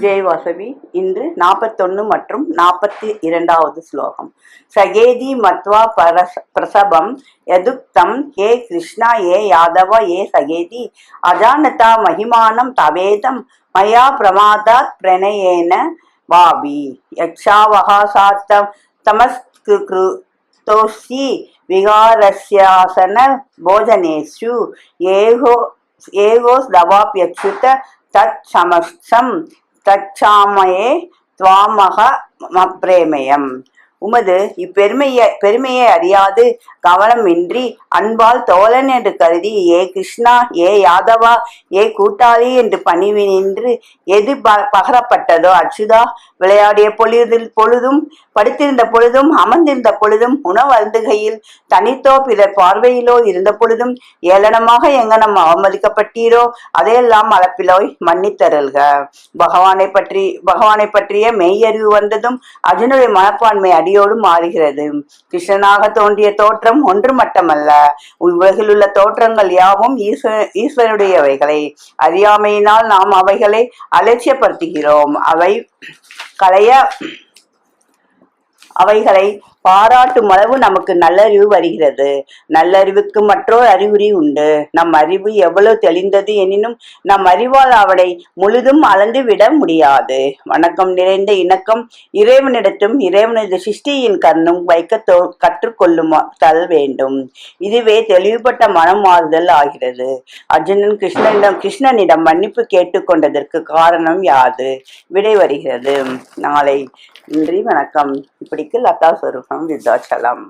ஜெய் வாசவி. இன்று 41 மற்றும் 42வது ஸ்லோகம். சகேதி மத்வா பிரசபம் யதுக்தம் ஹே கிருஷ்ணா ஏ யாதவ ஏ சகேதி அஜானதா மகிமானம் தவேதம் மயா பிரமாதாத் பிரணயேன பாபி யக்ஷாவகாசாத்தம் தமஸ்கிருதோஸ்தி விகாரஸ்யாசன போஜனேஷு ஏகோஸ் தவாப்யச்சுத தத் சமஸ்தம் தச்சாமயே துவாமகமப்ரேமயம். உமது பெருமையை அறியாது கவனமின்றி அன்பால் தோழன் என்று கருதி ஏ கிருஷ்ணா ஏ யாதவா ஏ கூட்டாளி என்று பணிவி நின்று எது பகரப்பட்டதோ அச்சுதா விளையாடிய பொழுதும் படுத்திருந்த பொழுதும் அமர்ந்திருந்த பொழுதும் உணவு அருந்துகையில் தனித்தோ பிறர் பார்வையிலோ இருந்த பொழுதும் ஏளனமாக எங்கனம் அவமதிக்கப்பட்டீரோ அதையெல்லாம் அளப்பிலோய் மன்னித்தருள்க. பகவானை பற்றிய மெய்யறிவு வந்ததும் அர்ஜுனுடைய மனப்பான்மை அடியோடு மாறுகிறது. கிருஷ்ணனாக தோன்றிய தோற்றம் ஒன்று மட்டுமல்ல, உலகில் உள்ள தோற்றங்கள் யாவும் ஈஸ்வரனுடையவைகளை அறியாமையினால் நாம் அவைகளை அலட்சியப்படுத்துகிறோம். அவைகளை பாராட்டும் அளவு நமக்கு நல்லறிவு வருகிறது. நல்லறிவுக்கு மற்றொரு அறிகுறி உண்டு. நம் அறிவு எவ்வளவு தெளிந்தது எனினும் நம் அறிவால் அவனை முழுதும் அளந்து விட முடியாது. வணக்கம் நிறைந்த இணக்கம் இறைவனிடத்தும் இறைவனது சிருஷ்டியின் கண்ணும் வைக்க கற்றுக்கொள்ளும் தல் வேண்டும். இதுவே தெளிவுபட்ட மனம் மாறுதல் ஆகிறது. அர்ஜுனன் கிருஷ்ணனிடம் மன்னிப்பு கேட்டுக்கொண்டதற்கு காரணம் யாது? விடை வருகிறது நாளை. நன்றி, வணக்கம். இப்படிக்கு லதா ஸ்வரூபம் விருத்தாச்சலம்.